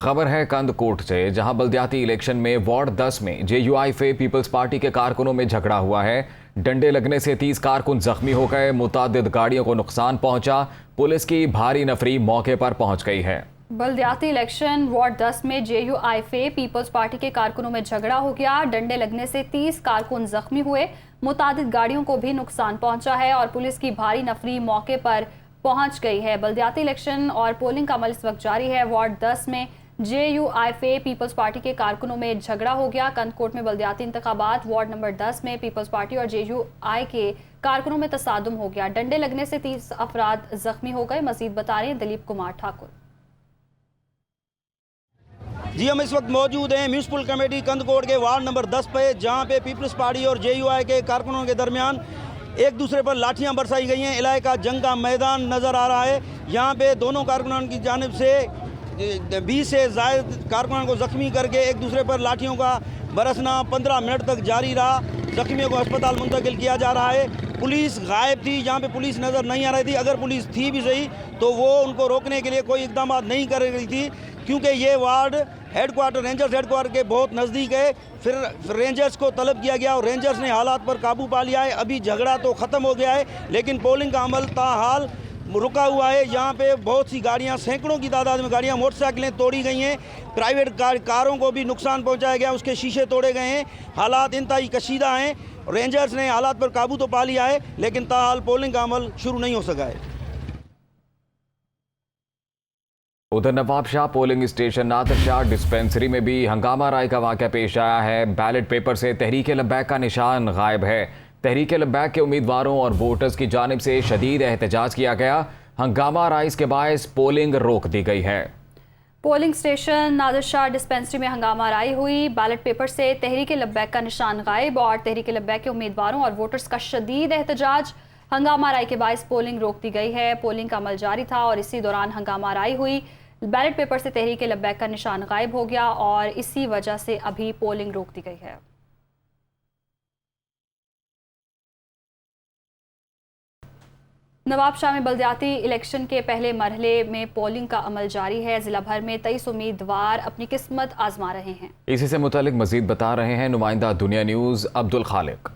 खबर है कंदकोट से, जहां बल्दियाती इलेक्शन में वार्ड 10 में जेयूआईफे पीपल्स पार्टी के कारकुनों में झगड़ा हुआ है। डंडे लगने से 30 कारकुन जख्मी हो गए, मुतादिद गाड़ियों को नुकसान पहुंचा। पुलिस की भारी नफरी मौके पर पहुंच गई है। बल्दियाती इलेक्शन वार्ड 10 में जेयूआईफे पीपल्स पार्टी के कारकुनों में झगड़ा हो गया। डंडे लगने से 30 कारकुन जख्मी हुए, मुतादिद गाड़ियों को भी नुकसान पहुंचा है और पुलिस की भारी नफरी मौके पर पहुंच गई है। बल्दियाती इलेक्शन और पोलिंग का अमल इस वक्त जारी है। वार्ड 10 में जेयूआईफे पीपल्स पार्टी के कारकुनों में झगड़ा हो गया। कंदकोट में बल्दियाती इंतखाबात वार्ड नंबर 10 में पीपल्स पार्टी और जेयूआई के कारकुनों में तसादुम हो गया। डंडे लगने से 30 अफराद जख्मी हो गए। मजीद बता रहे हैं दिलीप कुमार ठाकुर। जी, हम इस वक्त मौजूद हैं म्यूनसिपल कमेटी कंदकोट के वार्ड नंबर 10 पे, जहां पे पीपल्स पार्टी और जेयूआई के कारकुनों के दरमियान एक दूसरे पर लाठियां बरसाई गई हैं। इलाका जंग का मैदान नज़र आ रहा है। यहाँ पे दोनों कारकुनों की जानिब से 20 से ज़ायद कारकुनों को ज़ख्मी करके एक दूसरे पर लाठियों का बरसना 15 मिनट तक जारी रहा। ज़ख्मियों को अस्पताल मुंतकिल किया जा रहा है। पुलिस गायब थी, जहाँ पे पुलिस नज़र नहीं आ रही थी। अगर पुलिस थी भी सही तो वो उनको रोकने के लिए कोई इकदाम नहीं कर रही थी, क्योंकि ये वार्ड हेडक्वार्टर रेंजर्स हेडक्वार्टर के बहुत नज़दीक है। फिर रेंजर्स को तलब किया गया और रेंजर्स ने हालात पर काबू पा लिया है। अभी झगड़ा तो ख़त्म हो गया है, लेकिन पोलिंग का अमल ताहाल रुका हुआ है। यहाँ पे बहुत सी गाड़ियाँ, सैकड़ों की तादाद में गाड़ियाँ, मोटरसाइकिलें तोड़ी गई हैं। प्राइवेट कारों को भी नुकसान पहुँचाया गया, उसके शीशे तोड़े गए हैं। हालात इंतहाई कशीदा हैं। रेंजर्स ने हालात पर काबू तो पा लिया है, लेकिन ताहाल पोलिंग का अमल शुरू नहीं हो सका है। उधर नवाबशाह पोलिंग स्टेशन नादरशाह डिस्पेंसरी में भी हंगामा राय का वाक़या पेश आया है। बैलेट पेपर से तहरीक लब्बैक का निशान गायब है। तहरीक लब्बैक के उम्मीदवारों और वोटर्स की जानिब से शदीद एहतजाज किया गया। हंगामा राइज के बायस पोलिंग रोक दी गई है। पोलिंग स्टेशन नादरशाह डिस्पेंसरी में हंगामा राय हुई। बैलेट पेपर से तहरीक लब्बैक का निशान गायब और तहरीक लब्बैक के उम्मीदवारों और वोटर्स का शदीद एहतजाज। हंगामा राय के बायस पोलिंग रोक दी गई है। पोलिंग का अमल जारी था और इसी दौरान हंगामा राय हुई। बैलेट पेपर से तहरीक लब्बैक का निशान गायब हो गया और इसी वजह से अभी पोलिंग रोक दी गई है। नवाबशाह में बल्दियाती इलेक्शन के पहले मरहले में पोलिंग का अमल जारी है। जिला भर में 23 उम्मीदवार अपनी किस्मत आजमा रहे हैं। इसी से मुतालिक मजीद बता रहे हैं नुमाइंदा दुनिया न्यूज़ अब्दुल खालिक।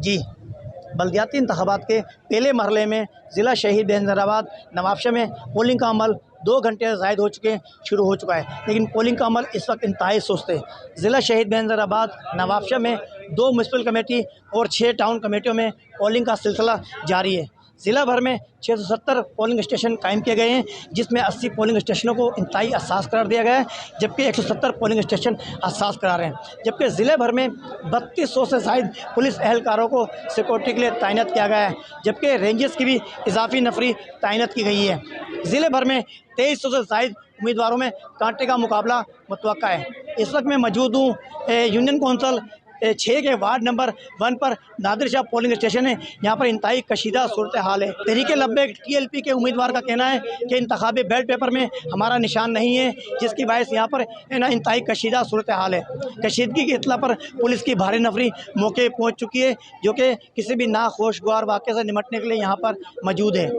जी, बल्दियाती इंतखाबात के पहले मरहले में ज़िला शहीद बेनज़ीराबाद नवाबशाह में पोलिंग का अमल 2 घंटे ज़ायद हो चुके शुरू हो चुका है, लेकिन पोलिंग का अमल इस वक्त इंतहाई सुस्त है। ज़िला शहीद बेनज़ीराबाद नवाबशाह में 2 म्युनिसिपल कमेटी और 6 टाउन कमेटियों में पोलिंग का सिलसिला जारी है। ज़िला भर में 670 पोलिंग स्टेशन कायम किए गए हैं, जिसमें 80 पोलिंग स्टेशनों को इंतहाई हसास करार दिया गया है, जबकि 170 पोलिंग स्टेशन हसास करार हैं। जबकि ज़िले भर में 3200 से ज़ायद पुलिस एहलकारों को सिक्योरिटी के लिए तैनात किया गया है, जबकि रेंजर्स की भी इजाफी नफरी तैनात की गई है। ज़िले भर में 2300 से ज़ायद उम्मीदवारों में कांटे का मुकाबला मुतवक्का है। इस वक्त मैं मौजूद हूँ यूनियन कौंसिल 6 के वार्ड नंबर 1 पर नादिरशाह पोलिंग स्टेशन है। यहाँ पर इंतहाई कशीदा सूरत हाल है। तहरीक लब्बैक TLP के उम्मीदवार का कहना है कि इंतखाबी बैलेट पेपर में हमारा निशान नहीं है, जिसकी वजह से यहाँ पर इंतहाई कशीदा सूरत हाल है। कशीदगी की इत्तला पर पुलिस की भारी नफरी मौके पहुँच चुकी है, जो कि किसी भी नाखुशगवार वाक़े से निमटने के लिए यहाँ पर मौजूद है।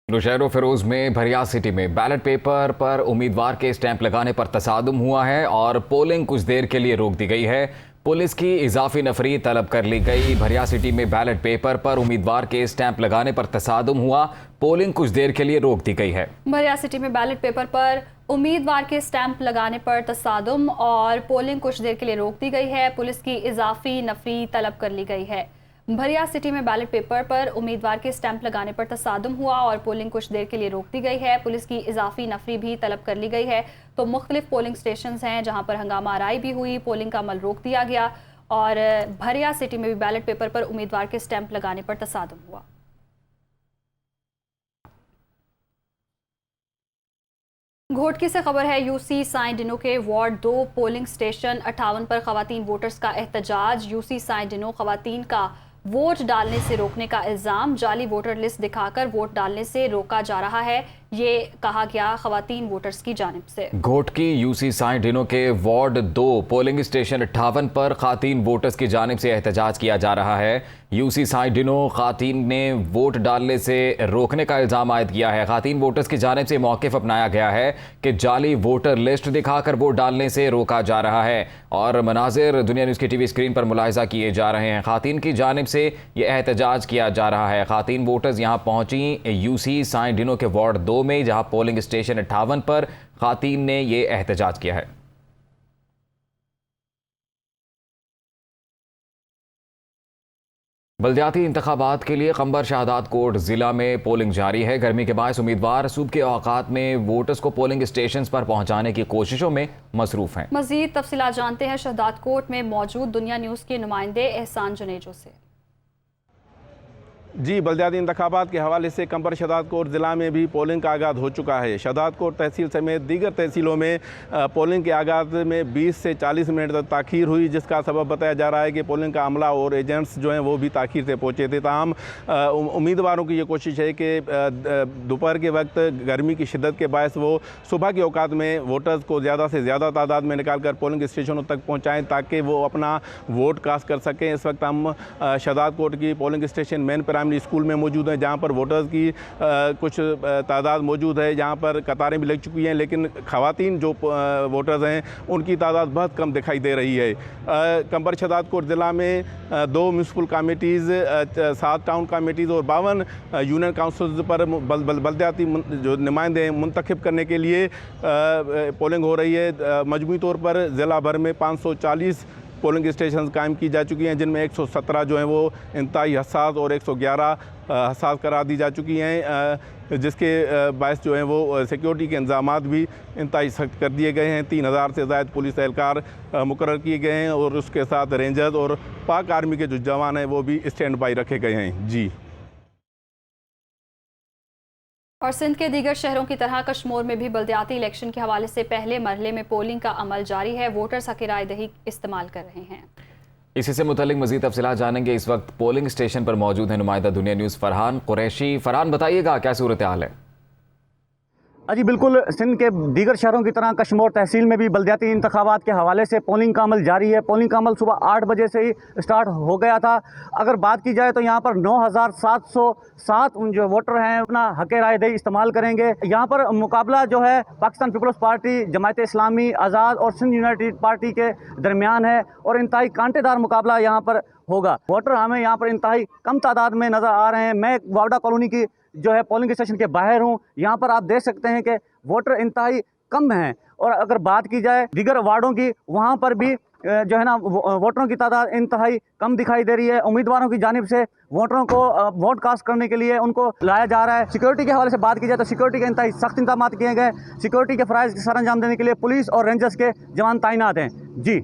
नौशहर फिरोज में भरिया सिटी में बैलेट पेपर पर उम्मीदवार के स्टैंप लगाने पर तसादुम हुआ है और पोलिंग कुछ देर के लिए रोक दी गई है। पुलिस की इजाफी नफरी तलब कर ली गई। भरिया सिटी में बैलेट पेपर पर उम्मीदवार के स्टैंप लगाने पर तसादुम हुआ, पोलिंग कुछ देर के लिए रोक दी गई है। भरिया सिटी में बैलेट पेपर पर उम्मीदवार के स्टैंप लगाने पर तसादुम और पोलिंग कुछ देर के लिए रोक दी गई है। पुलिस की इजाफी नफरी तलब कर ली गई है। भरिया सिटी में बैलेट पेपर पर उम्मीदवार के स्टैंप लगाने पर तसादुम हुआ और पोलिंग कुछ देर के लिए रोक दी गई है। पुलिस की इजाफी नफरी भी तलब कर ली गई है। तो मुख्तलिफ पोलिंग स्टेशन हैं जहां पर हंगामा राय भी हुई, पोलिंग का अमल रोक दिया गया और भरिया सिटी में भी बैलेट पेपर पर उम्मीदवार के स्टैंप लगाने पर तसादुम हुआ। घोटकी से खबर है यूसी साइन डिनो के वार्ड 2 पोलिंग स्टेशन 58 पर खवातीन वोटर्स का एहतजाज। यूसी साइन डिनो खवातीन का वोट डालने से रोकने का इल्ज़ाम, जाली वोटर लिस्ट दिखाकर वोट डालने से रोका जा रहा है। ये कहा गया खवातीन वोटर्स की जानिब से। घोटकी यूसी साइं डिनो के वार्ड 2 पोलिंग स्टेशन 58 पर खातीन वोटर्स की जानिब से एहतजाज किया जा रहा है। यूसी साइं डिनो खातीन ने वोट डालने से रोकने का इल्ज़ाम आयद किया है। खातीन वोटर्स की जानिब से मौक़िफ़ अपनाया गया है कि जाली वोटर लिस्ट दिखाकर वोट डालने से रोका जा रहा है और मनाजिर दुनिया न्यूज़ की टीवी स्क्रीन पर मुलाहिज़ा किए जा रहे हैं। खातीन की जानिब से ये एहतजाज किया जा रहा है। खातीन वोटर्स यहाँ पहुँची यूसी साइं डिनो के वार्ड 2 में, जहाँ पोलिंग स्टेशन 58 पर खातीन ने ये एहतजाज किया है। बल्दियाती इंतखाबात के लिए खंबर शहादात कोट ज़िला में पोलिंग जारी है। गर्मी के बायस उम्मीदवार सुबह के औकात में वोटर्स को पोलिंग स्टेशन पर पहुंचाने की कोशिशों में मसरूफ हैं। मज़ीद तफसीलात जानते हैं शहादात कोट में मौजूद दुनिया न्यूज़ के नुमाइंदे एहसान जुनेजो से। जी, बल्दियाती इंतखाबात के हवाले से कंबर शहादात कोट ज़िला में भी पोलिंग का आगाज़ हो चुका है। शहादात कोट तहसील समेत दीगर तहसीलों में पोलिंग के आगाज़ में 20 से 40 मिनट तक ताख़ीर हुई, जिसका सबब बताया जा रहा है कि पोलिंग का अमला और एजेंट्स जो हैं वो भी ताख़ीर से पहुँचे थे। ताहम उम्मीदवारों की ये कोशिश है कि दोपहर के वक्त गर्मी की शिद्दत के बायस वो सुबह के औकात में वोटर्स को ज़्यादा से ज़्यादा तादाद में निकाल कर पोलिंग स्टेशनों तक पहुँचाएँ ताकि वो अपना वोट कास्ट कर सकें। इस वक्त हम शहादात कोट की polling station main primary school में मौजूद हैं, जहां पर वोटर्स की कुछ तादाद मौजूद है, जहां पर कतारें भी लग चुकी हैं, लेकिन ख़वातीन जो वोटर्स हैं उनकी तादाद बहुत कम दिखाई दे रही है। कंबर शहादात कोट ज़िला में 2 म्यूनसिपल कमेटीज़, 7 टाउन कमेटीज़ और 52 यूनियन काउंसिल्स पर बल्दियाती जो नुमाइंदे मुंतखब करने के लिए पोलिंग हो रही है। मजमूई तौर पर ज़िला भर में 540 पोलिंग स्टेशन कायम की जा चुकी हैं, जिनमें 117 जो हैं वो इंतहाई हसास और 111 हसास करार दी जा चुकी हैं, जिसके बायस जो हैं वो सिक्योरिटी के इंतजामात भी इंतहाई सख्त कर दिए गए हैं। 3000 से ज़ायद पुलिस एहलकार मुकर्रर किए गए हैं और उसके साथ रेंजर्स और पाक आर्मी के जो जवान हैं वो भी स्टैंड बाई रखे गए हैं। जी। और सिंध के दीगर शहरों की तरह कश्मीर में भी बल्दियाती इलेक्शन के हवाले से पहले मरहले में पोलिंग का अमल जारी है। वोटर्स हक़ राय दही इस्तेमाल कर रहे हैं। इसी से मुतालिक मज़ीद तफसीलात जानेंगे। इस वक्त पोलिंग स्टेशन पर मौजूद है नुमाइंदा दुनिया न्यूज़ फ़रहान कुरैशी। फ़रहान, बताइएगा क्या सूरत हाल है? जी बिल्कुल, सिंध के दीगर शहरों की तरह कश्मीर तहसील में भी बल्दियाती इंतखाबात के हवाले से पोलिंग का अमल जारी है। पोलिंग का अमल सुबह 8 बजे से ही स्टार्ट हो गया था। अगर बात की जाए तो यहाँ पर 9707 जो वोटर हैं अपना हक़ राय दही इस्तेमाल करेंगे। यहाँ पर मुकाबला जो है पाकिस्तान पीपल्स पार्टी, जमात इस्लामी, आज़ाद और सिंध यूनाइटेड पार्टी के दरमियान है और इंतहाई कांटेदार मुकाबला यहाँ पर होगा। वोटर हमें यहाँ पर इंतहाई कम तादाद में नज़र आ रहे हैं। मैं वावडा कॉलोनी की जो है पोलिंग स्टेशन के बाहर हूँ। यहाँ पर आप देख सकते हैं कि वोटर इंतहाई कम हैं और अगर बात की जाए दीगर वार्डों की, वहाँ पर भी जो है ना वोटरों की तादाद इंतहाई कम दिखाई दे रही है। उम्मीदवारों की जानिब से वोटरों को वोट कास्ट करने के लिए उनको लाया जा रहा है। सिक्योरिटी के हवाले से बात की जाए तो सिक्योरिटी के इंतहाई सख्त इंतजाम किए गए। सिक्योरिटी के फ़राइज़ सर अंजाम देने के लिए पुलिस और रेंजर्स के जवान तैनात हैं। जी।